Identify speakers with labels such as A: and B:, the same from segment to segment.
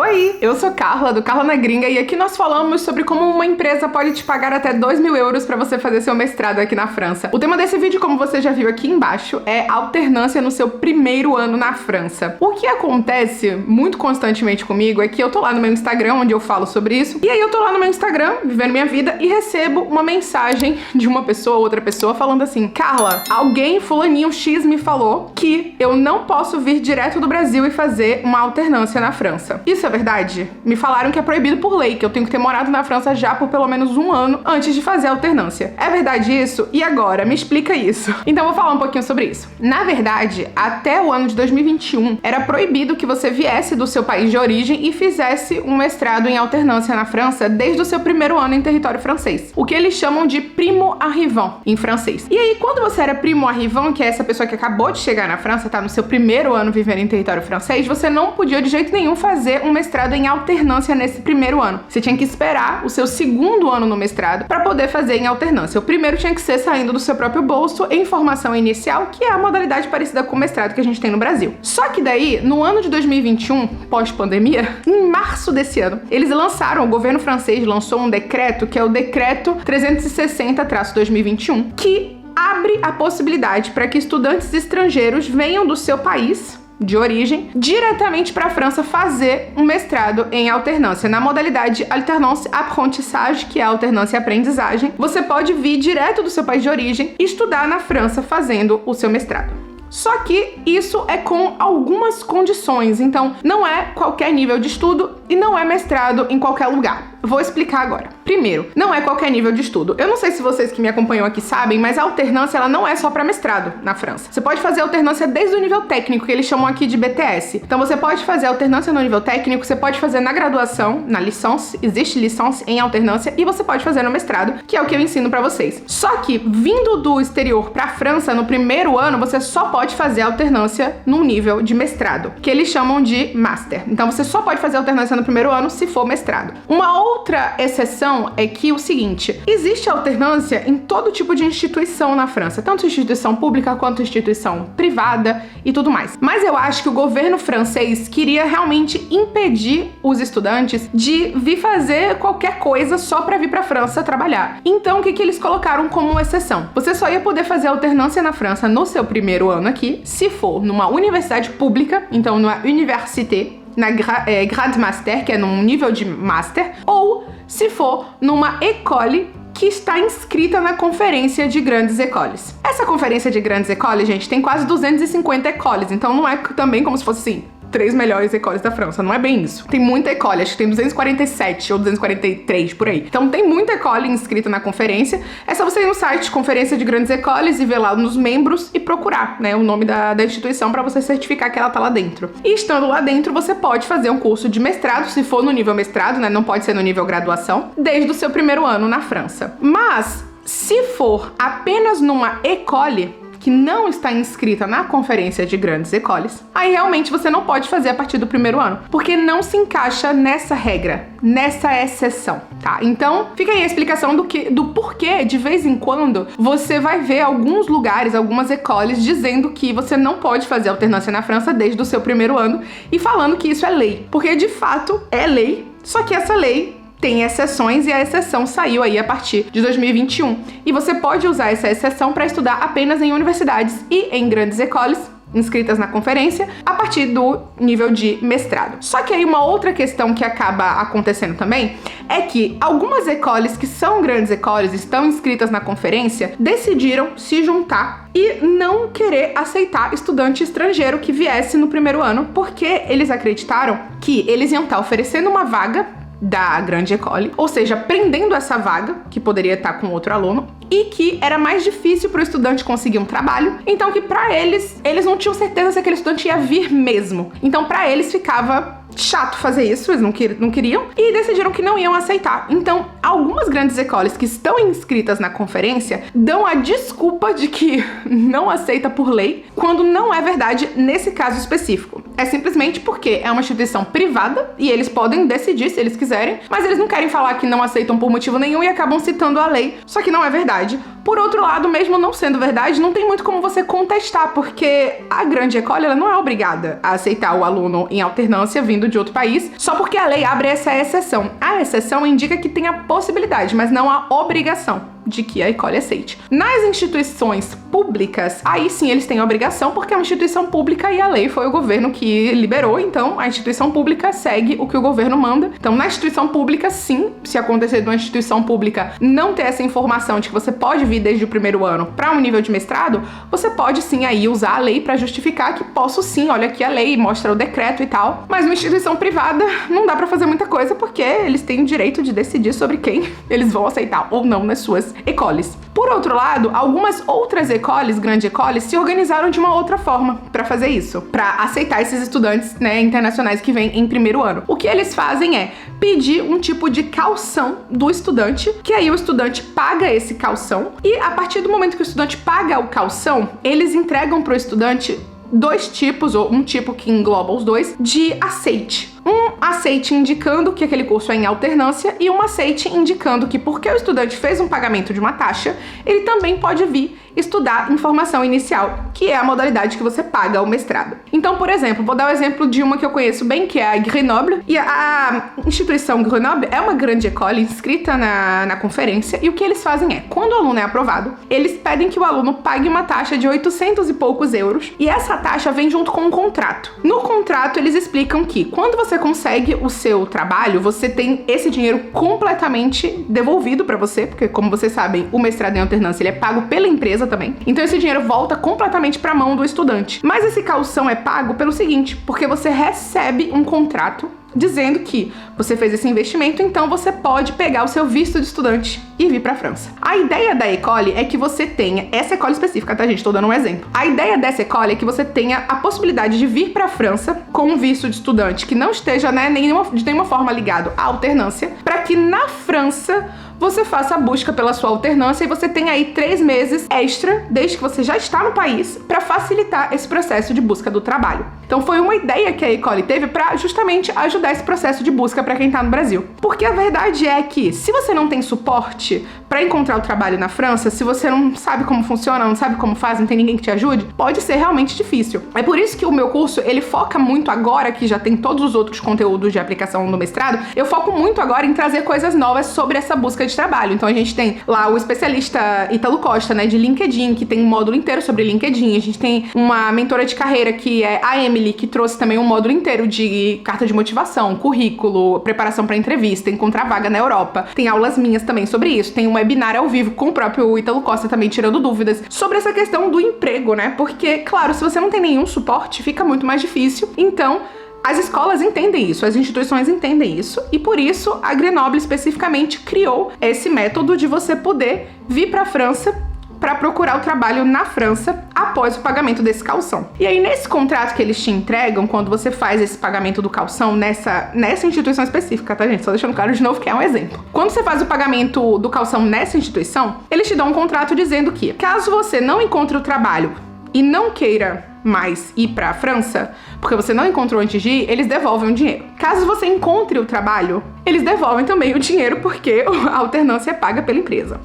A: Oi, eu sou Carla, do Carla na Gringa, e aqui nós falamos sobre como uma empresa pode te pagar até 2.000 euros para você fazer seu mestrado aqui na França. O tema desse vídeo, como você já viu aqui embaixo, é alternância no seu primeiro ano na França. O que acontece muito constantemente comigo é que eu tô lá no meu Instagram, onde eu falo sobre isso, e aí eu tô lá no meu Instagram, vivendo minha vida, e recebo uma mensagem de uma pessoa, outra pessoa, falando assim: Carla, alguém, fulaninho X, me falou que eu não posso vir direto do Brasil e fazer uma alternância na França. Isso é verdade? Me falaram que é proibido por lei, que eu tenho que ter morado na França já por pelo menos um ano antes de fazer a alternância. É verdade isso? E agora? Me explica isso. Então vou falar um pouquinho sobre isso. Na verdade, até o ano de 2021, era proibido que você viesse do seu país de origem e fizesse um mestrado em alternância na França desde o seu primeiro ano em território francês. O que eles chamam de primo arrivant em francês. E aí, quando você era primo arrivant, que é essa pessoa que acabou de chegar na França, tá no seu primeiro ano vivendo em território francês, você não podia de jeito nenhum fazer um mestrado em alternância nesse primeiro ano. Você tinha que esperar o seu segundo ano no mestrado para poder fazer em alternância. O primeiro tinha que ser saindo do seu próprio bolso em formação inicial, que é a modalidade parecida com o mestrado que a gente tem no Brasil. Só que daí, no ano de 2021, pós-pandemia, em março desse ano, o governo francês lançou um decreto, que é o Decreto 360-2021, que abre a possibilidade para que estudantes estrangeiros venham do seu país de origem diretamente para a França fazer um mestrado em alternância na modalidade alternance apprentissage, que é a alternância e aprendizagem. Você pode vir direto do seu país de origem e estudar na França fazendo o seu mestrado. Só que isso é com algumas condições, então não é qualquer nível de estudo e não é mestrado em qualquer lugar. Vou explicar agora. Primeiro, não é qualquer nível de estudo. Eu não sei se vocês que me acompanham aqui sabem, mas a alternância ela não é só para mestrado na França. Você pode fazer alternância desde o nível técnico, que eles chamam aqui de BTS. Então você pode fazer alternância no nível técnico, você pode fazer na graduação, na licence, existe licence em alternância, e você pode fazer no mestrado, que é o que eu ensino para vocês. Só que vindo do exterior para a França, no primeiro ano, você só pode fazer alternância num nível de mestrado, que eles chamam de master. Então você só pode fazer alternância no primeiro ano se for mestrado. Uma outra exceção é que o seguinte: existe alternância em todo tipo de instituição na França, tanto instituição pública quanto instituição privada e tudo mais. Mas eu acho que o governo francês queria realmente impedir os estudantes de vir fazer qualquer coisa só para vir para a França trabalhar. Então o que eles colocaram como exceção? Você só ia poder fazer alternância na França no seu primeiro ano aqui, se for numa universidade pública, então numa université, na grade master, que é num nível de master, ou se for numa école que está inscrita na Conferência de Grandes Écoles. Essa Conferência de Grandes Écoles, gente, tem quase 250 écoles, então não é também como se fosse assim 3 melhores écoles da França, não é bem isso. Tem muita école, acho que tem 247 ou 243 por aí. Então tem muita école inscrita na conferência. É só você ir no site Conferência de Grandes Écoles e ver lá nos membros e procurar, né, o nome da instituição para você certificar que ela tá lá dentro. E estando lá dentro, você pode fazer um curso de mestrado, se for no nível mestrado, né, não pode ser no nível graduação, desde o seu primeiro ano na França. Mas se for apenas numa école que não está inscrita na Conferência de Grandes Écoles, aí realmente você não pode fazer a partir do primeiro ano, porque não se encaixa nessa regra, nessa exceção, tá? Então, fica aí a explicação do porquê, de vez em quando, você vai ver alguns lugares, algumas écoles, dizendo que você não pode fazer alternância na França desde o seu primeiro ano e falando que isso é lei, porque de fato é lei, só que essa lei tem exceções e a exceção saiu aí a partir de 2021. E você pode usar essa exceção para estudar apenas em universidades e em grandes écoles inscritas na conferência a partir do nível de mestrado. Só que aí uma outra questão que acaba acontecendo também é que algumas écoles que são grandes écoles, estão inscritas na conferência, decidiram se juntar e não querer aceitar estudante estrangeiro que viesse no primeiro ano, porque eles acreditaram que eles iam estar oferecendo uma vaga da grande école, ou seja, prendendo essa vaga, que poderia estar com outro aluno, e que era mais difícil para o estudante conseguir um trabalho, então que para eles não tinham certeza se aquele estudante ia vir mesmo. Então para eles ficava chato fazer isso, eles não queriam, e decidiram que não iam aceitar. Então, algumas grandes écoles que estão inscritas na conferência dão a desculpa de que não aceita por lei, quando não é verdade nesse caso específico. É simplesmente porque é uma instituição privada e eles podem decidir se eles quiserem, mas eles não querem falar que não aceitam por motivo nenhum e acabam citando a lei, só que não é verdade. Por outro lado, mesmo não sendo verdade, não tem muito como você contestar, porque a grande école ela não é obrigada a aceitar o aluno em alternância vindo de outro país, só porque a lei abre essa exceção. A exceção indica que tem a possibilidade, mas não a obrigação de que a École aceite. Nas instituições públicas, aí sim eles têm a obrigação, porque é uma instituição pública e a lei foi o governo que liberou, então a instituição pública segue o que o governo manda. Então, na instituição pública, sim, se acontecer de uma instituição pública não ter essa informação de que você pode vir desde o primeiro ano para um nível de mestrado, você pode sim aí usar a lei para justificar que posso sim, olha aqui a lei, mostra o decreto e tal. Mas uma instituição privada não dá para fazer muita coisa, porque eles têm o direito de decidir sobre quem eles vão aceitar ou não nas suas écoles. Por outro lado, algumas outras écoles, grandes écoles, se organizaram de uma outra forma para fazer isso, para aceitar esses estudantes, né, internacionais que vêm em primeiro ano. O que eles fazem é pedir um tipo de caução do estudante, que aí o estudante paga esse caução, e a partir do momento que o estudante paga o caução, eles entregam para o estudante dois tipos, ou um tipo que engloba os dois, de aceite. Um aceite indicando que aquele curso é em alternância e um aceite indicando que, porque o estudante fez um pagamento de uma taxa, ele também pode vir estudar em formação inicial, que é a modalidade que você paga o mestrado. Então, por exemplo, vou dar o exemplo de uma que eu conheço bem, que é a Grenoble, e a instituição Grenoble é uma grande école inscrita na conferência, e o que eles fazem é, quando o aluno é aprovado, eles pedem que o aluno pague uma taxa de 800 e poucos euros, e essa taxa vem junto com um contrato. No contrato, eles explicam que, quando você consegue o seu trabalho, você tem esse dinheiro completamente devolvido para você, porque, como vocês sabem, o mestrado em alternância ele é pago pela empresa também. Então esse dinheiro volta completamente para a mão do estudante. Mas esse caução é pago pelo seguinte, porque você recebe um contrato dizendo que você fez esse investimento, então você pode pegar o seu visto de estudante e vir para a França. A ideia da école é que você tenha, essa école específica, tá, gente? Estou dando um exemplo. A ideia dessa école é que você tenha a possibilidade de vir para a França com um visto de estudante que não esteja, né, de nenhuma forma ligado à alternância, para que na França você faça a busca pela sua alternância e você tenha aí 3 meses extra, desde que você já está no país, para facilitar esse processo de busca do trabalho. Então foi uma ideia que a École teve para justamente ajudar esse processo de busca para quem está no Brasil. Porque a verdade é que, se você não tem suporte para encontrar o trabalho na França, se você não sabe como funciona, não sabe como faz, não tem ninguém que te ajude, pode ser realmente difícil. É por isso que o meu curso, ele foca muito agora, que já tem todos os outros conteúdos de aplicação do mestrado, eu foco muito agora em trazer coisas novas sobre essa busca de trabalho. Então a gente tem lá o especialista Ítalo Costa, né, de LinkedIn, que tem um módulo inteiro sobre LinkedIn. A gente tem uma mentora de carreira que é a Emily, que trouxe também um módulo inteiro de carta de motivação, currículo, preparação para entrevista, encontrar vaga na Europa. Tem aulas minhas também sobre isso. Tem um webinar ao vivo com o próprio Ítalo Costa também tirando dúvidas sobre essa questão do emprego, né? Porque, claro, se você não tem nenhum suporte, fica muito mais difícil. Então, as escolas entendem isso, as instituições entendem isso, e por isso a Grenoble especificamente criou esse método de você poder vir para a França para procurar o trabalho na França após o pagamento desse caução. E aí, nesse contrato que eles te entregam, quando você faz esse pagamento do caução nessa instituição específica, tá, gente? Só deixando claro de novo que é um exemplo. Quando você faz o pagamento do caução nessa instituição, eles te dão um contrato dizendo que, caso você não encontre o trabalho e não queira mais ir para a França, porque você não encontrou antes de ir, eles devolvem o dinheiro. Caso você encontre o trabalho, eles devolvem também o dinheiro, porque a alternância é paga pela empresa.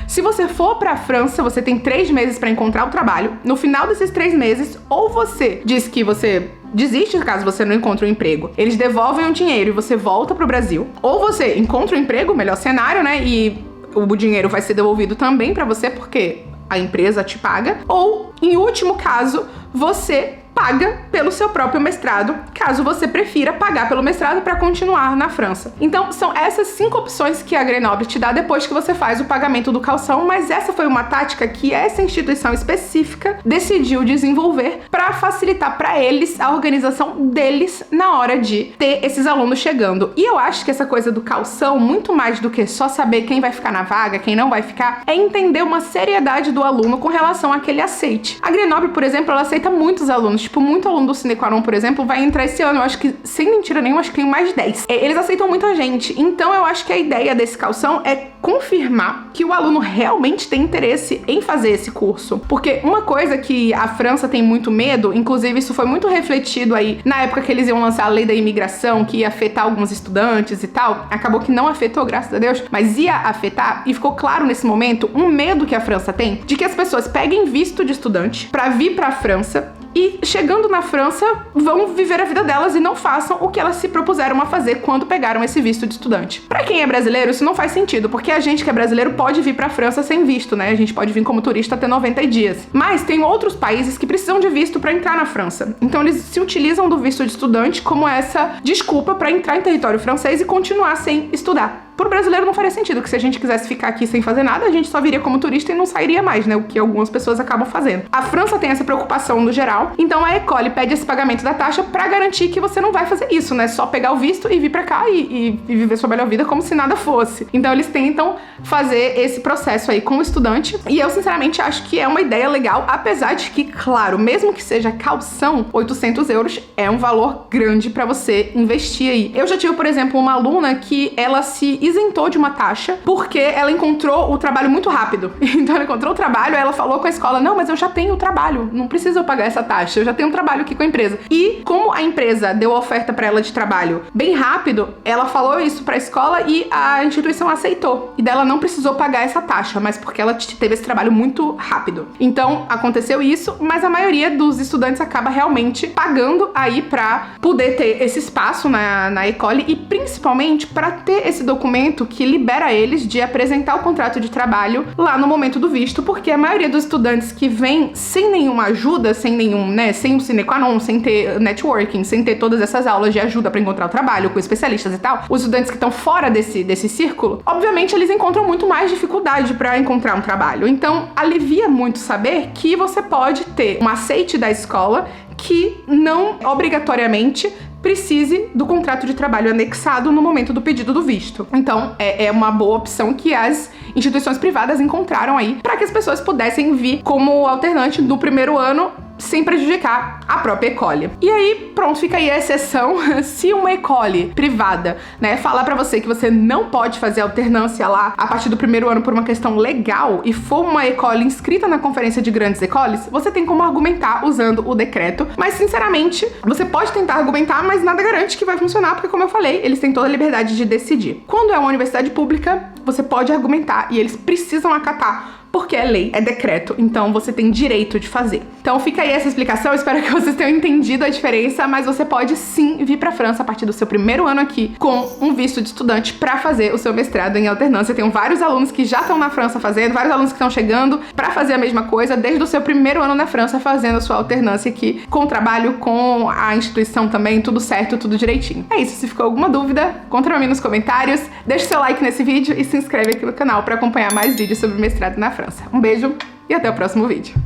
A: Se você for para a França, você tem 3 meses para encontrar o trabalho. No final desses 3 meses, ou você diz que você desiste caso você não encontre um emprego, eles devolvem o dinheiro e você volta pro Brasil, ou você encontra um emprego, melhor cenário, né, e o dinheiro vai ser devolvido também para você, porque a empresa te paga, ou, em último caso, você paga pelo seu próprio mestrado, caso você prefira pagar pelo mestrado para continuar na França. Então, são essas 5 opções que a Grenoble te dá depois que você faz o pagamento do caução, mas essa foi uma tática que essa instituição específica decidiu desenvolver para facilitar para eles a organização deles na hora de ter esses alunos chegando. E eu acho que essa coisa do caução, muito mais do que só saber quem vai ficar na vaga, quem não vai ficar, é entender uma seriedade do aluno com relação àquele aceite. A Grenoble, por exemplo, ela aceita muitos alunos. Tipo, muito aluno do Sine Qua Non, por exemplo, vai entrar esse ano. Eu acho que, sem mentira nenhuma, acho que tem mais de 10. Eles aceitam muita gente. Então, eu acho que a ideia desse caução é confirmar que o aluno realmente tem interesse em fazer esse curso. Porque uma coisa que a França tem muito medo, inclusive isso foi muito refletido aí na época que eles iam lançar a lei da imigração, que ia afetar alguns estudantes e tal. Acabou que não afetou, graças a Deus, mas ia afetar, e ficou claro nesse momento um medo que a França tem de que as pessoas peguem visto de estudante pra vir pra França e chegando na França vão viver a vida delas e não façam o que elas se propuseram a fazer quando pegaram esse visto de estudante. Pra quem é brasileiro, isso não faz sentido, porque a gente que é brasileiro pode vir pra França sem visto, né? A gente pode vir como turista até 90 dias. Mas tem outros países que precisam de visto pra entrar na França. Então eles se utilizam do visto de estudante como essa desculpa pra entrar em território francês e continuar sem estudar. Pro brasileiro não faria sentido, que se a gente quisesse ficar aqui sem fazer nada, a gente só viria como turista e não sairia mais, né? O que algumas pessoas acabam fazendo. A França tem essa preocupação no geral, então a Ecole pede esse pagamento da taxa pra garantir que você não vai fazer isso, né? Só pegar o visto e vir pra cá e viver sua melhor vida como se nada fosse. Então eles tentam fazer esse processo aí com o estudante, e eu sinceramente acho que é uma ideia legal, apesar de que, claro, mesmo que seja calção, 800 euros é um valor grande pra você investir aí. Eu já tive, por exemplo, uma aluna que ela se isentou de uma taxa porque ela encontrou o trabalho muito rápido. Então ela encontrou o trabalho, aí ela falou com a escola, não, mas eu já tenho o trabalho, não preciso eu pagar essa taxa, eu já tenho um trabalho aqui com a empresa. E como a empresa deu a oferta pra ela de trabalho bem rápido, ela falou isso pra escola e a instituição aceitou. E daí ela não precisou pagar essa taxa, mas porque ela teve esse trabalho muito rápido. Então aconteceu isso, mas a maioria dos estudantes acaba realmente pagando aí pra poder ter esse espaço na Ecole e principalmente pra ter esse documento que libera eles de apresentar o contrato de trabalho lá no momento do visto, porque a maioria dos estudantes que vem sem nenhuma ajuda, sem nenhum, né, sem o sine qua non, sem ter networking, sem ter todas essas aulas de ajuda para encontrar o trabalho com especialistas e tal, os estudantes que estão fora desse círculo, obviamente eles encontram muito mais dificuldade para encontrar um trabalho. Então, alivia muito saber que você pode ter um aceite da escola que não obrigatoriamente precise do contrato de trabalho anexado no momento do pedido do visto. Então, é uma boa opção que as instituições privadas encontraram aí para que as pessoas pudessem vir como alternante do primeiro ano sem prejudicar a própria Ecole. E aí, pronto, fica aí a exceção. Se uma Ecole privada, né, falar pra você que você não pode fazer alternância lá a partir do primeiro ano por uma questão legal e for uma Ecole inscrita na Conferência de Grandes Ecoles, você tem como argumentar usando o decreto. Mas, sinceramente, você pode tentar argumentar, mas nada garante que vai funcionar, porque, como eu falei, eles têm toda a liberdade de decidir. Quando é uma universidade pública, você pode argumentar e eles precisam acatar, porque é lei, é decreto, então você tem direito de fazer. Então fica aí essa explicação, eu espero que vocês tenham entendido a diferença, mas você pode sim vir pra França a partir do seu primeiro ano aqui com um visto de estudante pra fazer o seu mestrado em alternância. Eu tenho vários alunos que já estão na França fazendo, vários alunos que estão chegando pra fazer a mesma coisa desde o seu primeiro ano na França fazendo a sua alternância aqui com trabalho, com a instituição também, tudo certo, tudo direitinho. É isso, se ficou alguma dúvida, conta pra mim nos comentários, deixa o seu like nesse vídeo e se inscreve aqui no canal pra acompanhar mais vídeos sobre mestrado na França. Um beijo e até o próximo vídeo.